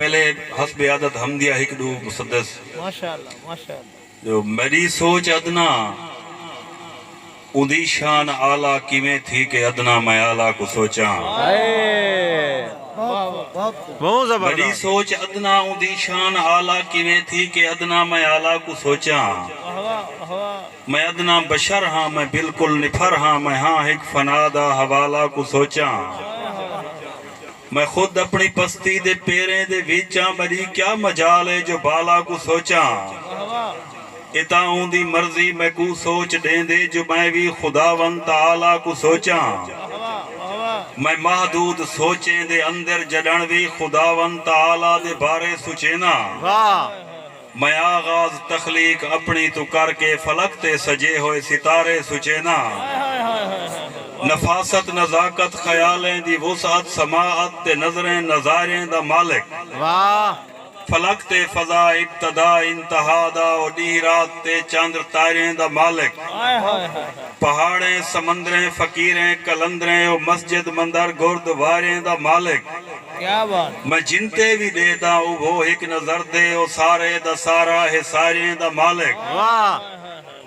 पहले हस्ब आदत हमदिया एक दो मुसद्दस माशाअल्लाह माशाअल्लाह। जो मेरी सोच अदना उदी शान आला किमें थी के अदना मैं आला को सोचा। मेरी सोच अदना उदी शान आला किमें थी के अदना मैं आला को सोचा। मैं अदना बशर हाँ मैं बिल्कुल निफर हाँ मैं हाँ एक फनादा हवाला को सोचा। मैं खुद अपनी पस्ती दे पेरें दे विचा मेरी क्या मजाल है जो बाला को सोचा। इता ऊंदी मर्जी मैं को सोच देंदे जो मैं भी खुदावंत ताला को सोचा। मैं महदूद सोचे दे अंदर जड़न भी खुदावंत ताला दे बारे सुचेना। मैं आगाज तखलीक अपनी तो करके फलक ते सजे हुए सितारे सुचेना। नफासत नजाकत ख्यालें दी वुसअत समाअत ते नजरें नजारे दा मालिक। फलक ते फजा इब्तदा इंतहा दा और दी रात ते चंद्र तारे दा मालिक। पहाड़े समंदरें फकीरें कलंदरें और मस्जिद मंदिर गुरुद्वारे दा मालिक। क्या बात। मैं जिनते भी देता हूँ वो एक नजर दे ओ सारे दा सारा है सारे दा मालिक।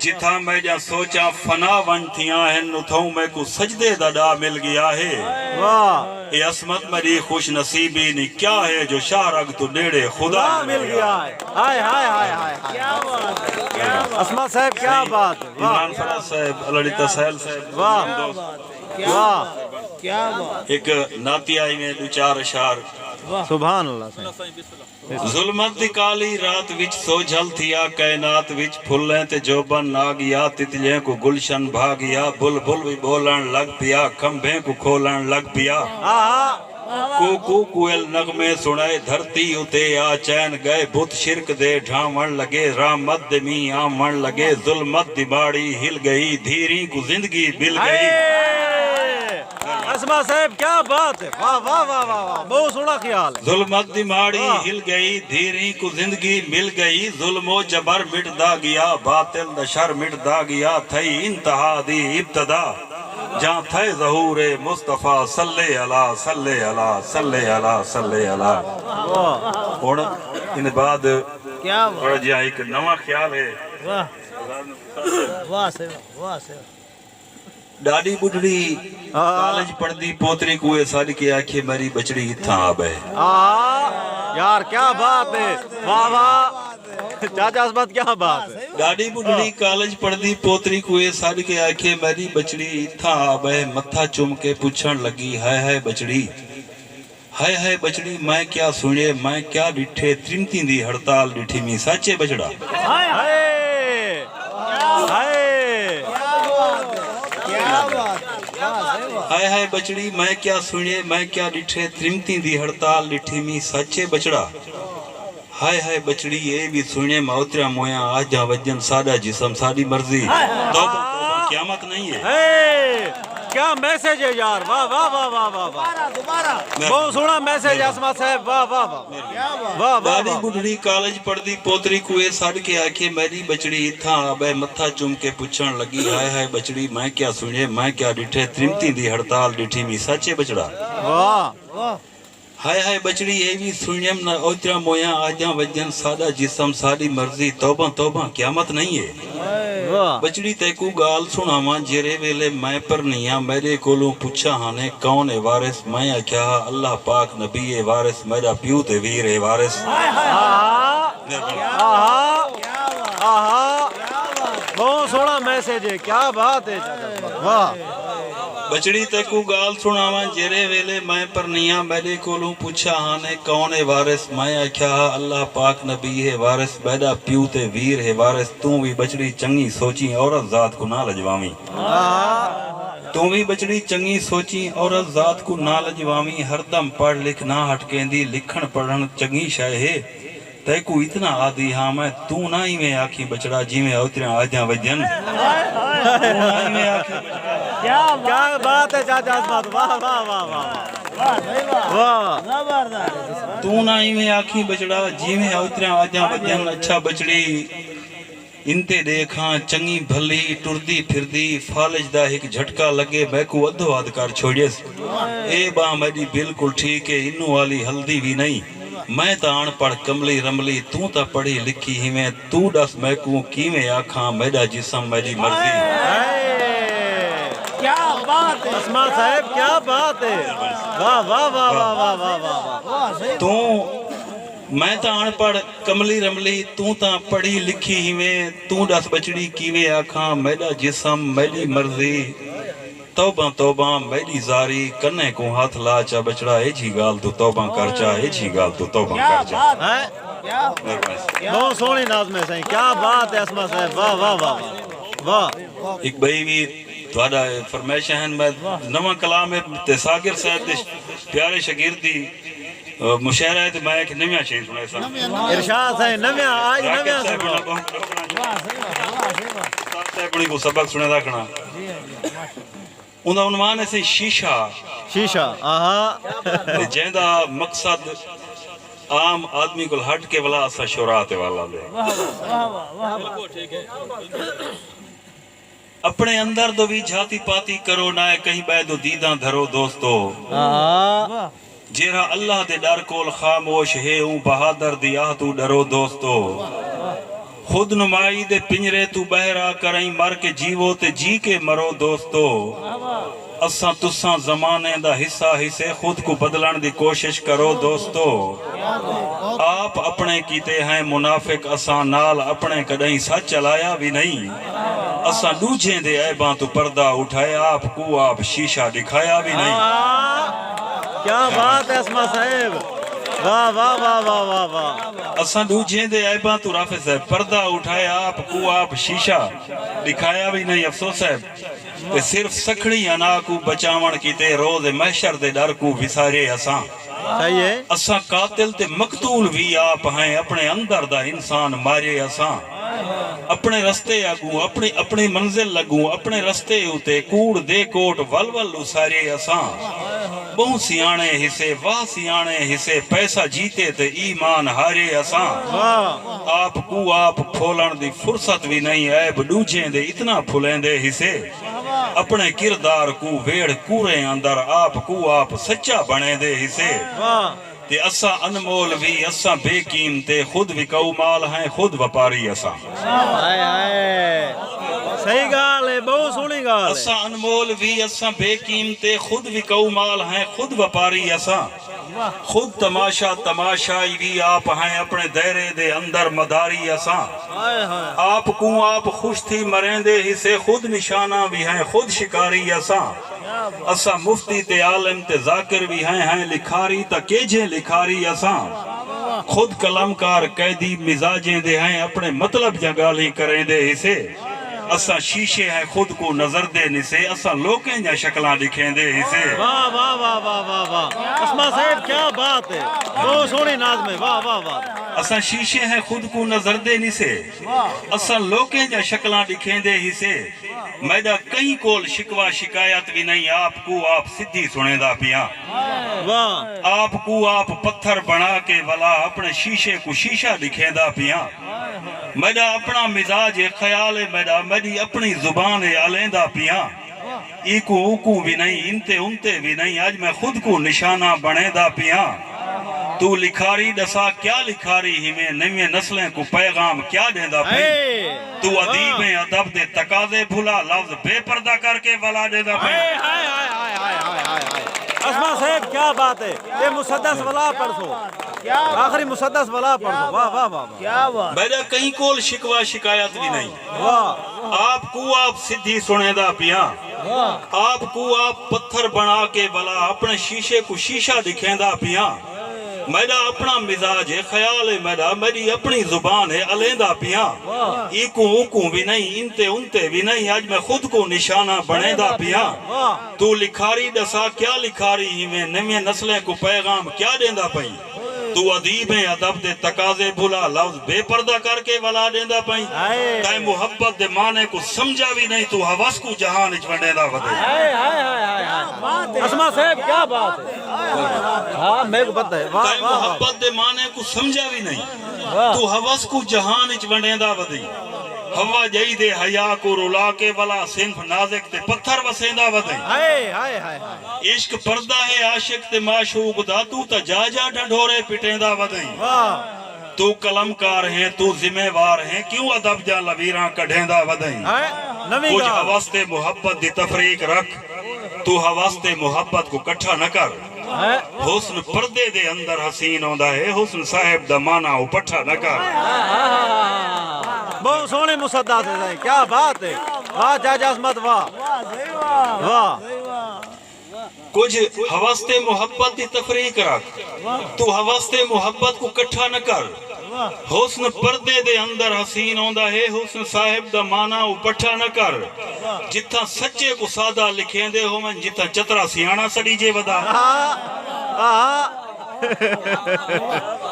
जिथा मैं जा सोचा फना वन थिया है उथों मैं को सजदे दा डा मिल गया है। वाह ये असमत मेरी खुश नसीबी नी क्या है जो शाहरग तो नेड़े खुदा मिल गया है। हाय हाय हाय हाय क्या बात क्या बात। असमा साहब क्या बात है। इमरान फराज साहब ललिता सहल साहब वाह वाह क्या बात। एक नातिया में दो चार अशार। सुभान अल्लाह। जुल्मत दी काली रात विच सोझल थिया कायनात विच फुल्लें ते जोबन ना गया तितलियां को गुलशन भागिया बुलबुल भी बोलन लग पिया खंभे को खोलन लग पिया। कू कुएल नगमे सुनाए धरती उते आ चैन गए बुत शिरक दे ढावण लगे रामत दे मी आमण लगे जुल्मत दी बाड़ी हिल गई धीरी को जिंदगी मिल गई। असमा साहब क्या बात है। वाह वाह वाह वाह वाह बहुत सोना ख्याल है। जुल्मत दी माड़ी हिल गई धीरी को जिंदगी मिल गई जुल्मो जबर मिटदा गया बातिल दा शर मिटदा गया थई इंतहा दी इब्तदा जहां थे ज़हूरे मुस्तफा सल्ले अला सल्ले अला सल्ले अला सल्ले अला। हुन इन बाद क्या और जी एक नवा ख्याल है। वाह वाह से वाह से। डाडी बुढ़ड़ी कॉलेज पढ़दी पोतरी कुए सारी के आखे मेरी बचड़ी इथा आब है। यार क्या बात है। वाह वाह चाचा असमत क्या बात है। डाडी बुढ़ड़ी कॉलेज पढ़दी पोतरी कुए सारी के आखे मेरी बचड़ी इथा आब है। मत्था चुम के पूछण लगी हाय बचड़ी हाय बचड़ी मैं क्या सुने मैं क्या डिठे त्रिमती दी हड़ताल डिठी मी साचे बचड़ा। हाय हाय हाय हाय बचड़ी मैं क्या सुने मैं क्या डिठे त्रिमती दी हड़ताल डिठी मी सच्चे बचड़ा। हाय बचड़ी ये भी सुने मौतरा मोया आजा वजन सादा जिस्म सादी मर्जी। तौबा क़यामत नहीं है। क्या मैसेज है यार। वाह वाह वाह वाह वाह वाह दोबारा बहुत सोना मैसेज असमा साहब। वाह वाह वाह वाह दादी बुढ़ड़ी कॉलेज पढ़दी पोतरी कुए सड़ के आखे मेरी बचड़ी इथा आबे मत्था चुम के पूछण लगी हाय बचड़ी मैं क्या सुने मैं क्या डिठे त्रिमती दी हड़ताल डिठी मी सच्चे बचड़ा। वाह हाय बचड़ी ये भी सुनियम न ओतरा मोया आजा वजन सादा जिस्म सादी मर्जी तौबा क़यामत नहीं है। बचड़ी तेकू गाल सुनावा जेरे वेले मैं पर निया मेरे कोलों पूछा हाने कौन है वारिस मैं आख्या अल्लाह पाक नबी है वारिस मेरा प्यू ते वीर है वारिस। बहुत सोना मैसेज है। क्या बात है। वाह बचड़ी तेकू गाल सुनावा जेरे वेले मैं पर निया मेरे कोलों पूछा हाने कौन है वारिस मैं आख्या अल्लाह पाक नबी है वारिस मेरा प्यू ते वीर है वारिस। तू भी बचड़ी चंगी सोची औरत जात को ना लजवावी। तू भी बचड़ी चंगी सोची औरत जात को ना लजवावी। हरदम पढ़ लिख ना हटकेंदी लिखण पढ़न चंगी शय है। तैकू इतना आदि हाँ मैं तू ना ही में आखी बचड़ा जिमें उतरे आजा वजन। क्या बात है चाचा असमत। वाह वाह वाह वाह वाह तू ना ही में आखी बचड़ा जिमें उतरे आजा वजन। अच्छा बचड़ी इनते देखा चंगी भली टुरदी फिरदी फालिज दा एक झटका लगे मैकू अधो अध कर छोड़ियस। ए बा मेरी बिल्कुल ठीक है इनू वाली हल्दी भी नहीं मैं तो अनपढ़ कमली रमली तू तो पढ़ी लिखी हिमें तू दस मैं को कीवें आखा मेरा जिस्म मेरी मर्जी क्या बात है असमा साहब क्या बात है वाह वाह वाह वाह वाह वाह वाह वाह सही तू मैं तो अनपढ़ कमली रमली तू तो पढ़ी लिखी हिमें तू दस बचड़ी कीवें आखा मेरा जिस्म मेरी मर्जी तौबा तौबा मेरी जारी कन्ने को हाथ ला चा बचड़ा ए जी गाल तू तौबा कर चा ए जी गाल तू तौबा क्या कर जा बात है क्या बहुत सोहनी नाज़ में सही क्या बात है असमा साहब वाह वाह वाह वाह एक भाई भी ਤੁਹਾਡਾ ਫਰਮਾਇਸ਼ ਹੈ ਮੈਂ ਨਵਾਂ ਕਲਾਮ ਹੈ ਤੇ ਸਾਗਰ ਸਾਹਿਬ ਦੇ ਪਿਆਰੇ ਸ਼ਾਗਿਰਦੀ ਮੁਸ਼ਾਇਰਾ ਤੇ ਮੈਂ ਇੱਕ ਨਵਾਂ ਸ਼ੇਰ ਸੁਣਾਇਆ ਸਾਂ इरशाद साहब नव्या आज नव्या ਸਾਹਿਬ सुनो वाह सही वाह सही वाह ਸਾਹਿਬ को सबक सुने रखना जी माशाल्लाह ਉਹਦਾ ਉਨਵਾਨ ਹੈ ਸੀ ਸ਼ੀਸ਼ਾ शीशा आहा ਤੇ ਜਿਹਦਾ ਮਕਸਦ आम आदमी को हट के वाला असा शोरात वाला ले वाह वाह वाह ठीक है अपने अंदर तो भी जाति पाती करो ना कहीं बैदो दीदा धरो दोस्तों आहा वाह जेरा अल्लाह दे डर कोल खामोश है ऊ बहादुर दिया तू डरो दोस्तों खुद नुमाई दे पिंजरे तू बहरा करई मर के जीवो ते जी के मरो दोस्तों असा तुसा जमाने दा हिस्सा हिस्से खुद को बदलन दी कोशिश करो दोस्तों आप अपने कीते हैं मुनाफिक असा नाल अपने कदई सच चलाया भी नहीं असा दूजे दे ऐबां तू पर्दा उठाया आपको आप शीशा दिखाया भी नहीं क्या बात है असमा साहब वाह वाह वाह वाह वाह वाह असा दूजे दे ऐबां तू राफिज है पर्दा उठाया आपको आप शीशा दिखाया भी नहीं अफसोस है ते सिर्फ सखड़ी अना को बचावण कीते रोज महशर दे डर को विसारे असा सही है असा कातिल ते मकतूल भी आप हैं अपने अंदर दा इंसान मारे असा अपने रस्ते आगू अपनी अपनी मंजिल लगू अपने रस्ते उते कूड़ दे कोट वल वल उसारे असा बहु सियाणे हिस्से वाह सियाणे हिस्से पैसा जीते ते ईमान हारे असा वाह आपको आप फोलन दी फुर्सत भी नहीं ऐब दूजे दे इतना फुलेंदे हिस्से अपने किरदार को वेड़ कूरे अंदर आपको आप सच्चा बने दे हिस्से वाह ते असा अनमोल भी असा बेकीमते खुद विकाऊ माल हैं खुद व्यापारी असा हाय हाय सही गाल है बहुत सोहनी गाल है असा अनमोल भी असा बेकीमते खुद विकाऊ माल हैं खुद व्यापारी असा खुद तमाशा तमाशाई भी आप हैं अपने दायरे दे अंदर मदारी असा हाय हाय आपको आप खुश थी मरेंदे हिस्से खुद निशाना भी हैं खुद शिकारी असा असा मुफ्ती ते आलिम ते जाकिर भी हैं लिखारी त केजे लिखारी असा खुद कलमकार कैदी मिजाजें दे हैं अपने मतलब जगाली करें दे हिस्से असा शीशे हैं खुद को नजर दे निसे असा लोकें जा शक्लां दिखें दे हिस्से वाह वाह वाह वाह वाह वाह असमा साहब क्या बात है बहुत सोहनी नाज़ में वाह वाह वाह असा शीशे हैं खुद को नजर दे निसे असा लोकें जा शक्लां दिखें दे हिस्से मैदा कहीं कोल शिकवा शिकायत भी नहीं आपको आप सिद्धि सुनेदा पिया वाह आपको आप पत्थर बना के वाला अपने शीशे को शीशा दिखेंदा पिया मेरा अपना मिजाज है ख्याल है मेरा मेरी अपनी जुबान है अलेंदा पिया इको उको भी नहीं इनते उनते भी नहीं आज मैं खुद को निशाना बनेदा पिया तू लिखारी दसा क्या लिखारी ही में नवी नस्लें को पैगाम क्या देदा पई तू अदीब है अदब दे तकाजे भुला लफ्ज बेपर्दा करके वाला देदा पई हाय हाय हाय हाय हाय हाय हाय असमा साहब क्या बात है ये मुसद्दस वाला पढ़ो क्या आखिरी मुसद्दस वाला पढ़ो वाह वाह वाह क्या बात मेरा कहीं कोल शिकवा शिकायत भी नहीं वाह आपको आप सिद्धि सुनेदा पिया आपको आप पत्थर बना के वाला अपने शीशे को शीशा दिखेंदा पिया मेरा अपना मिजाज है ख्याल है मेरा मेरी अपनी जुबान है अलेंदा पिया इको उको भी नहीं इनते उनते भी नहीं आज मैं खुद को निशाना बनेदा पिया तू लिखारी दसा क्या लिखारी ही में नवी नस्लें को पैगाम क्या देंदा पई तू अदीब है अदब दे तकाजे भुला लफ्ज बेपर्दा करके वाला देंदा पई तै मोहब्बत दे माने को समझा भी नहीं तू हवस को जहान इच वंडेदा वदे हाय हाय हाय हाय हाय असमा साहब क्या बात है हाँ मेरे को पता है वाह तै वाह मोहब्बत दे माने को समझा भी नहीं तू हवस को जहान इच वंडेदा वदे हवा जई दे हया को रुला के वला सिंफ नाज़िक ते पत्थर वसेंदा वदई हाय हाय हाय इश्क पर्दा है आशिक ते माशूक दा तू त जा जा ढंढोरे पिटेंदा वदई वाह तू कलमकार है तू जिम्मेवार है क्यों अदब जा लवीरा कढेंदा वदई हाय नवी कुछ गा हवस्ते मोहब्बत दी तफरीक रख तू हवस्ते मोहब्बत को कट्ठा न कर है हुस्न पर्दे दे अंदर हसीन होंदा है हुस्न साहिब दा माना उपट्ठा न कर बहुत सोहने मुसद्दा से साईं क्या बात है वाह चाचा अजमत वाह वाह सही वाह वाह सही वाह कुछ हवस्ते मोहब्बत दी तफरीक रख तू हवस्ते मोहब्बत को कट्ठा न कर हुस्न पर्दे दे अंदर हसीन होंदा है हुस्न साहिब दा माना उपट्ठा न कर जिथा सच्चे को सादा लिखेंदे होवन जिथा चतरा सियाणा सड़ी जे वदा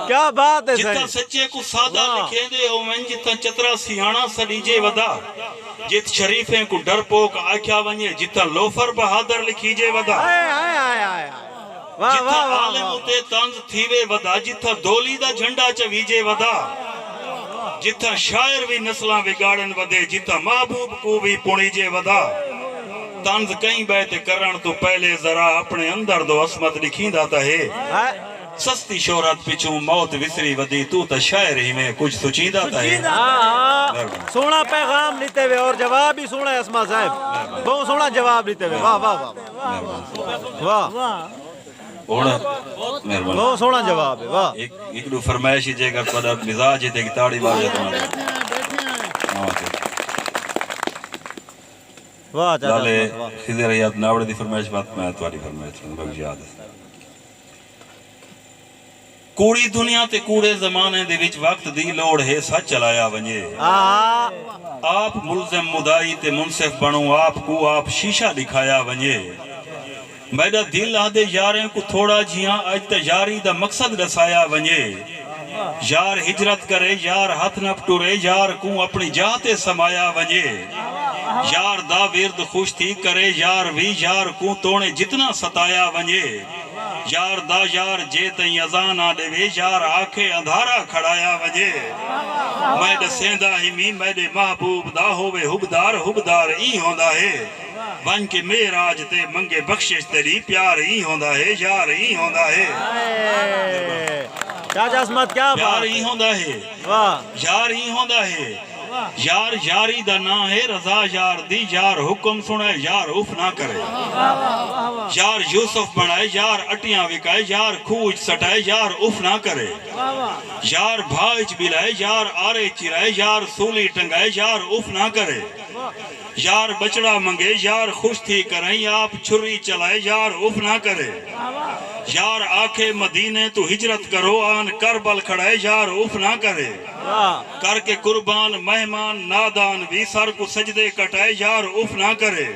क्या बात है जिथा साईं सच्चे को सादा वाह। लिखेंदे होवन जिथा चतरा सियाणा सड़ी जे वदा जित शरीफे को डरपोक आख्या वने जिथा लोफर बहादुर लिखी जे वदा हाय हाय हाय हाय वाह जिथा वाह वाह आलिम वाह उते तंज थीवे वदा जिथा दोली दा झंडा चवीजे वदा जिथा शायर भी नस्लां विगाड़न वदे जिथा महबूब को भी पुणीजे वदा तंज कई बैत करण तो पहले जरा अपने अंदर दो असमत लिखींदा ता है हाय सस्ती शोहरत पिछू मौत विसरी वदी तू तो शायर ही में कुछ सोचींदा था है हाँ सोना पैगाम लेते हुए और जवाब ही सोना है अस्मा साहब बहुत सोना जवाब लेते हुए वाह वाह वाह वाह वाह मेहरबानी बहुत सोना जवाब है वाह एक दो फरमाइश ही जेकर तोड़ा मिजाज है कि ताड़ी मार जाता है वाह चाचा लाले वाह खिजर याद नावड़े दी फरमाइश बात मैं तुम्हारी फरमाइश रख याद है कूड़ी दुनिया ते कूड़े जमाने दे विच वक्त दी लोड़ है सच चलाया वंजे आप मुल्ज़िम मुदाई ते मुनसिफ बनो आपको आप शीशा दिखाया वंजे मेरा दिल आदे यारें को थोड़ा जिया अज ते यारी दा मकसद दसाया वंजे यार हिजरत करे यार हाथ न टुरे यार को अपनी जाते समाया वंजे यार दा विरद खुश थी करे यार भी यार को तोने जितना सताया वंजे यार दा यार जे तई अजाना देवे यार आखे अंधारा खड़ाया वजे मैं दसेंदा ही मी मेरे महबूब दा होवे हुबदार हुबदार ई होंदा है वन के मेराज ते मंगे बख्शिश तेरी प्यार ही होंदा है यार ही होंदा है चाचा अस्मत क्या प्यार बात ही होंदा है वाह यार ही होंदा है यार यारी दा ना है रजा यार दी यार हुक्म सुने यार उफ ना करे यार यूसुफ बनाए यार अटियां विकाए यार खूज सटाए यार उफ ना करे यार भाज बिलाए यार आरे चिराए यार सूली टंगाए यार उफ ना करे यार बचड़ा मंगे यार खुश थी करें आप छुरी चलाए यार उफ ना करे यार आखे मदीने तू हिजरत करो आन करबल खड़ाए यार उफ ना करे करके कुर्बान मेहमान नादान भी सर को सजदे कटाए यार उफ ना करे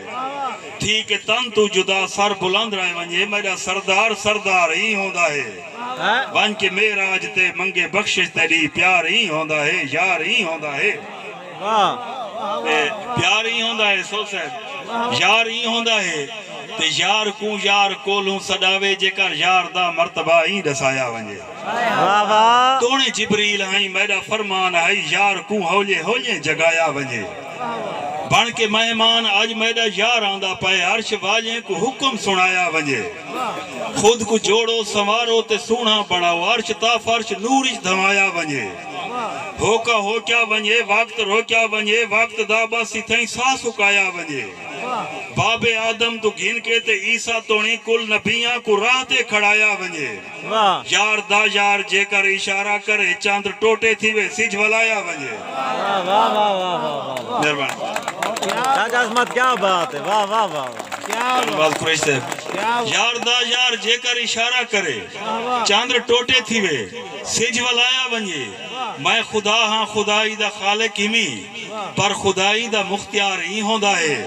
ठीक है तन तू जुदा सर बुलंद रहे वंजे मेरा सरदार सरदार ही होंदा है वन के मेराज ते मंगे बख्शिश तेरी प्यार ही होंदा है यार ही होंदा है प्यार ही होंदा है सो साहब यार ही होंदा है ते यार को यार कोलू सदावे जेकर यार दा मर्तबा ही दसाया वंजे वाह वाह तोने जिब्रील हई मेरा फरमान है यार को हौले हौले जगाया वंजे बन के मेहमान आज मेरा यार आंदा पे अर्श वाले को हुक्म सुनाया वंजे खुद को जोड़ो संवारो ते सोना बनाओ अर्श ता फर्श नूर इच धमाया वंजे होका हो क्या वंजे वक्त रो क्या वंजे वक्त दा बस इथई सा सुकाया वंजे बाबे आदम तो गिन के ते ईसा तोणी कुल नबियां को राह ते खड़ाया वंजे यार दा यार जेकर इशारा करे चांद टोटे थी वे सिज वलाया वंजे मेहरबानी चाचा अस्मत क्या बात है वाह वाह वाह बात कुरैश से यार दा यार जेकर इशारा करे चांद टोटे थी वे सिज वलाया वंजे मैं खुदा हां खुदाई दा खालिक हिमी पर खुदाई दा मुख्तियार ही होंदा है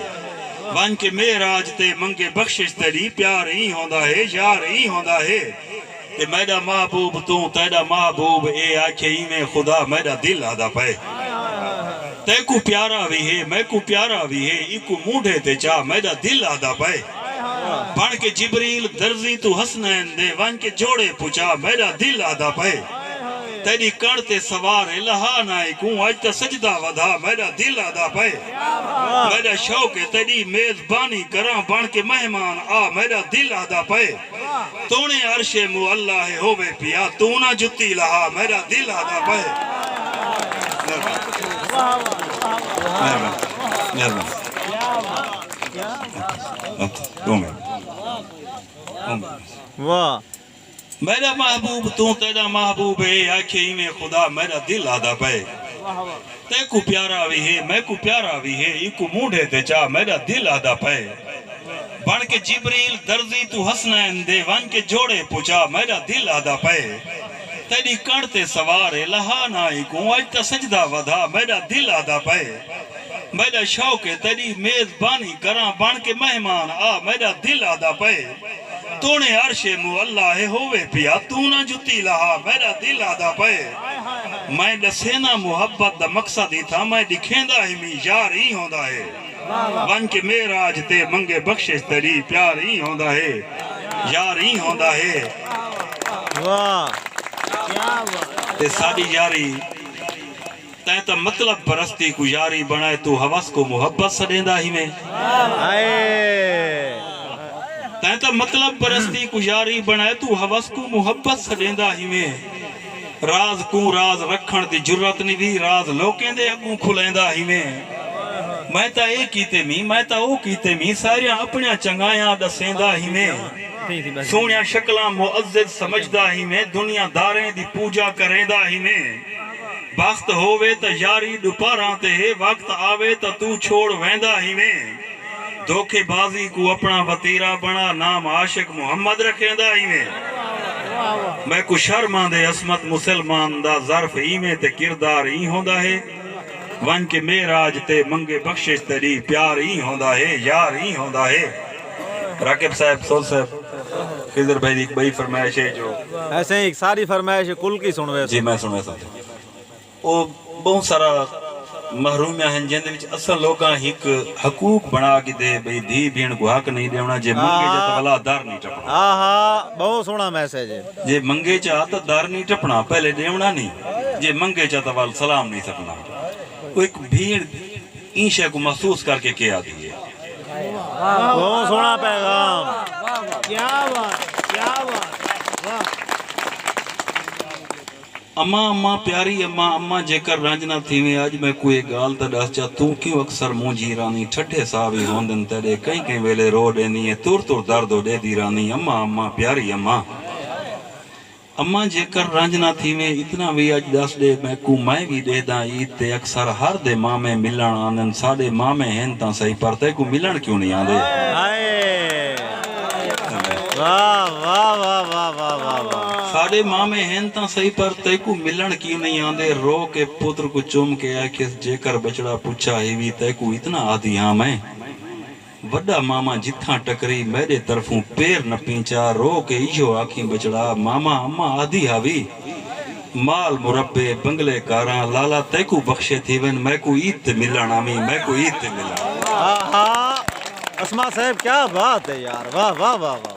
वन के मेराज ते मंगे बख्शिश तेरी प्यार ही होंदा है यार ही होंदा है ते मेरा महबूब तू तेरा महबूब ए आखे ही में खुदा मेरा दिल आदा पे तेकू प्यारा भी है मैं को प्यारा भी है इको मूढ़े ते चा मेरा दिल आदा पे बन के जिब्रील दर्जी तू हसनैन दे वन के जोड़े पूछा मेरा दिल आदा पे तेरी कण ते सवार है लहा नाए कूं अज त सजदा वधा मेरा दिल आदा पे मेरा शौक है तेरी मेजबानी करा बन के मेहमान आ मेरा दिल आदा पे तोने अरशे मु अल्लाह होवे पिया तू ना जुती लहा मेरा दिल आदा पे वाह मेरा महबूब तू तेरा महबूब है आखे में खुदा मेरा दिल आदा पे ते को प्यारा भी है मैं को प्यारा भी है इको मूढ़े ते चा मेरा दिल आदा पे बन के जिब्रील दर्जी तू हसनैन दे वन के जोड़े पूछा मेरा दिल आदा पे तेरी कण ते सवार है लहा नाई को अज त सजदा वधा मेरा दिल आदा पे मेरा शौक है तेरी मेजबानी करा बन के मेहमान आ मेरा दिल आदा पे तोने अरशे मु अल्लाह होवे पिया तू ना जुती लहा मेरा दिल आदा पे मैं दसेना मुहब्बत दा मकसद ही था मैं दिखेंदा ही मी यार ही होंदा है वन के मेराज ते मंगे बख्शिश तेरी प्यार ही होंदा है यार ही होंदा है वाह ते साडी यारी तै तो मतलब परस्ती को यारी बनाए तू हवस को मोहब्बत सडेंदा ही में तै तो मतलब परस्ती को यारी बनाए तू हवस को मोहब्बत सडेंदा ही में राज को राज रखण दी जुर्रत नहीं दी राज लोकें दे अगू खुलेंदा ही में मैं ता ए कीते मी मैं ता ओ कीते मी सारिया अपनिया चंगाया दसेंदा ही में सोनिया शक्लां मुअज्जज समझदा ही में दुनियादारें दी पूजा करेंदा ही में वक्त होवे त यारी दुपारा ते वक्त आवे त तू छोड़ वेंदा ही में धोखेबाजी को अपना वतीरा बना नाम आशिक मुहम्मद रखेंदा ही में मैं को शर्मा दे असमत मुसलमान दा ज़र्फ ही में ते किरदार ही होंदा है वन के मेराज ते मंगे बख्शिश तेरी प्यार ही होंदा है यार ही होंदा है राकिब साहब सोल साहब खिजर भाई दी बड़ी फरमाइश है जो ऐसे ही सारी फरमाइश कुल की सुनवे जी मैं सुनवे सा ओ बहुत सारा महरूमिया हैं जिंदे विच असल लोगां हिक हकूक बना के दे भई धी भेण को हक नहीं देवना जे मंगे जा त वला दर नहीं टपना बहुत सोना मैसेज है जे मंगे चा त दर नहीं टपना पहले देवना नहीं जे मंगे चा त वल सलाम नहीं सकना वो एक भीड़ ईशा को महसूस करके के आती है बहुत सोना पैगाम क्या बात वाह अम्मा अम्मा प्यारी अम्मा अम्मा जेकर रांजना थीवे आज मैं कोई गाल त दस चा तू क्यों अक्सर मुंजी रानी ठठे सावी होंदन तेरे कई कई वेले रो देनी है तुर तुर दर्द दे दी रानी अम्मा अम्मा प्यारी अम्मा अम्मा जेकर रांजना थीवे इतना भी आज दस दे मैं को मैं भी दे दा ईद ते अक्सर हर दे मामे मिलन आनन साडे मामे हैं ता सही पर ते को मिलन क्यों नहीं आंदे वाह वाह वाह वाह वाह वाह वाह साडे मामे हैं ता सही पर ते को मिलन क्यों नहीं आंदे रो के पुत्र को चुम के आखे जेकर बचड़ा पूछा ही भी ते को इतना आदि हां मैं वड्डा मामा जिथा टकरी मेरे तरफों पैर न पींचा रो के इहो आखी बचड़ा मामा अम्मा आदि हावी माल मुरब्बे बंगले कारा लाला ते को बख्शे थी वन मैं को ईद ते मिलन आमी मैं को ईद ते मिलन आहा अस्मा साहब क्या बात है यार वाह वाह वाह वाह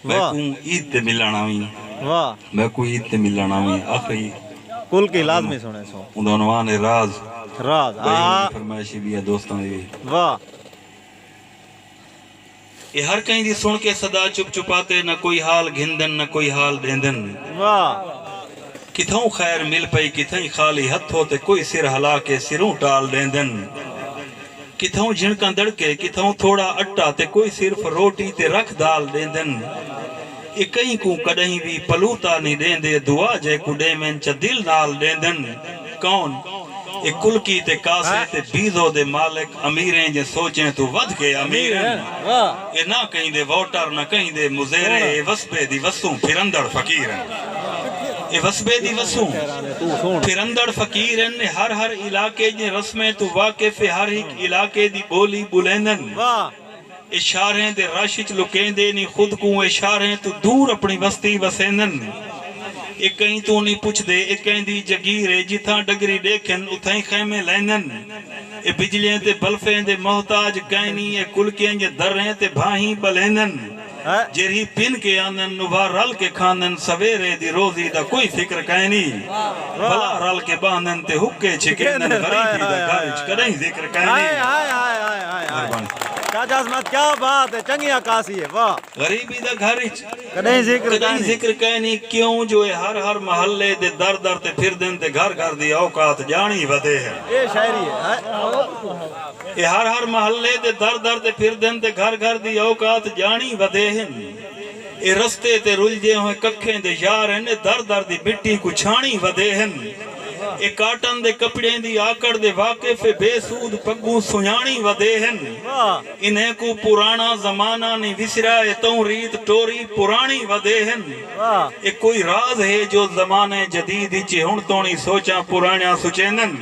मैं को ईद ते मिलन आमी वाह मैं को ईद ते मिलन आमी आखिरी कुल की लाजमी सुने सो उनवान है राज राज फरमाइशी भी है दोस्तों दी वाह ये हर कहीं दी सुन के सदा चुप चुपाते न कोई हाल घिंदन न कोई हाल देंदन वाह किथों खैर मिल पई किथई खाली हथों ते कोई सिर हला के सिरों टाल देंदन किथों झिणका दड़के किथों थोड़ा अट्टा ते कोई सिर्फ रोटी ते रख दाल देंदन ये कहीं को कदहीं भी पलूता नहीं देंदे दुआ जे कुडे में च दिल नाल देंदन कौन ये कुल की ते कासे ते बीजो दे मालिक अमीरें जे सोचें तू वध के अमीर ये ना कहीं दे वोटर ना कहीं दे मुजेरे ये वस्बे दी वसू फिरंदड़ फकीर ये वस्बे दी वसू फिरंदड़ फकीर ने हर हर इलाके जे रस्में तू वाकिफ हर एक इलाके दी बोली बुलेंदन इशारे दे रश च लुकेंदे नी खुद को इशारे तू दूर अपनी बस्ती वसेंदन एक कहीं तू नहीं पुछदे एक कहीं दी जगीर है जिथा डगरी देखन उथाई खैमे लैंदन ए बिजलियां ते बल्फें दे मोहताज कहीं नहीं ए कुलकें जे दरें ते भाही बलेंदन है जेरी पिन के आंदन नुभा रल के खानन सवेरे दी रोजी दा कोई फिक्र कहनी भला रल के बांधन ते हुक्के छिकेंदन गरीबी दा घर च कदई जिक्र कहनी हाय हाय हाय हाय हाय मेहरबानी चाचा अजमत क्या बात है चंगी अकासी है वाह गरीबी दा घर च कदई जिक्र कदई जिक्र कहनी क्यों जो है हर महल्ले दे दर दर ते फिर दिन ते घर घर दी औकात जानी वदे है ये शायरी है ये हर महल्ले दे दर दर ते फिर दिन ते घर घर दी औकात जानी वदे हन ये रस्ते ते रुलजे होए कखे दे यार हन दर दर दी मिट्टी को छाणी वदे हन ये काटन दे कपड़े दी आकड़ दे वाकिफ बेसूद पग्गू सुञाणी वदे हन वाह इन्हें को पुराना जमाना नहीं विसरा ये तो रीत टोरी पुरानी वदे हन वाह ये कोई राज है जो जमाने जदीद च हुण तोणी सोचा पुराणा सुचेंदन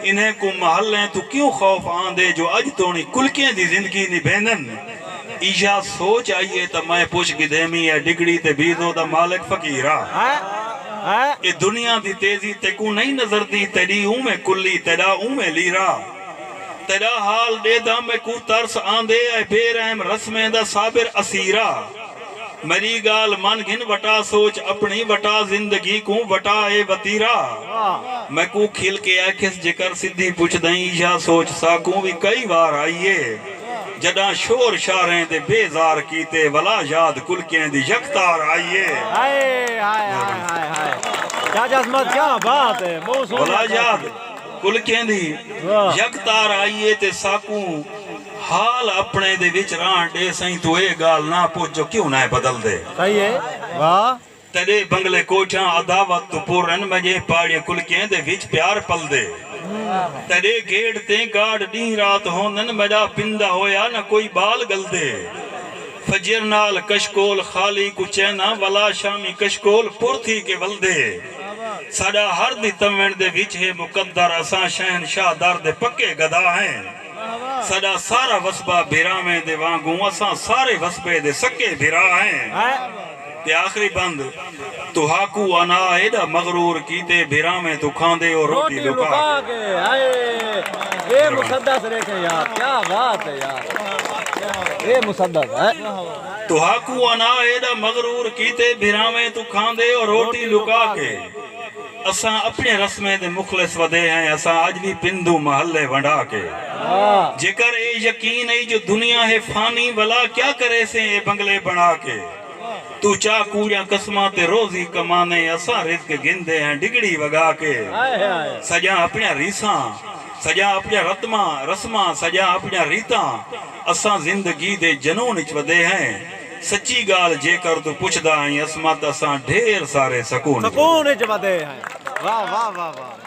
इन्हें को महल्ले तू क्यों खौफ आंदे जो अज तोणी कुलके दी जिंदगी निभेंदन ईशा सोच आइए तो मैं पुछ गिधेमी है डिगड़ी ते बीदो दा मालिक फकीरा है ये दुनिया दी तेजी ते को नहीं नजर दी तेरी में कुल्ली तेरा में लीरा तेरा हाल दे दा मैं को तरस आंदे ऐ बेरहम रस्में दा साबिर असीरा मेरी गाल मन घिन वटा सोच अपनी वटा जिंदगी को वटा ए वतीरा मैं को खिल के आखिस जिकर सिद्धि पुछ दई या सोच साकू भी कई बार आइए जदा शोर शारें दे बेजार कीते वला याद कुलके दी यकतार आइए हाय हाय हाय हाय हाय चाचा अजमत क्या बात है बहुत वला सोहनी याद कुलके दी वाह। यकतार आइए ते साकू हाल अपने दे विच रां दे सही तू ए गाल ना पूछ जो क्यों ना बदल दे सही है वाह तेरे बंगले कोठा अदावत तो पूरन मजे पाड़े कुलके दे विच प्यार पल दे तेरे गेट ते गाड़ दी रात होनन मेरा पिंदा होया ना कोई बाल गल दे फजर नाल कशकोल खाली कुचैना वला शामी कशकोल पुरथी के वलदे साडा हर दी तमण दे विच है मुकद्दर असा शहनशाह दर दे पक्के गदा हैं साडा सारा वसबा बिरा में दे वांगू असा सारे वसबे दे सके बिरा हैं ते आखिरी बंद तुहाकू अना एडा मगरूर कीते बिरा में तू खांदे और रोटी लुका के हाय ये मुसद्दस रेखे यार क्या बात है यार ये मुसद्दस है तुहाकू अना एडा मगरूर कीते बिरा में तू खांदे और रोटी लुका के असा अपने रस्मे दे मुखलिस वदे हैं असा आज भी पिंदू महल्ले वंडा के वाह जेकर ए यकीन है जो दुनिया है फानी भला क्या करे से ए बंगले बना के तू चा कूड़ा कसमा ते रोजी कमाने असा रिस्क गिंदे हैं डिगड़ी वगा के हाय हाय सजा अपने रीसा सजा अपने रत्मा रस्मा सजा अपने रीता असा जिंदगी दे जनून च वदे हैं सच्ची गाल जेकर तू पुछदा है असमत असा ढेर सारे सकून सुकून च वदे हैं वाह वाह वाह वाह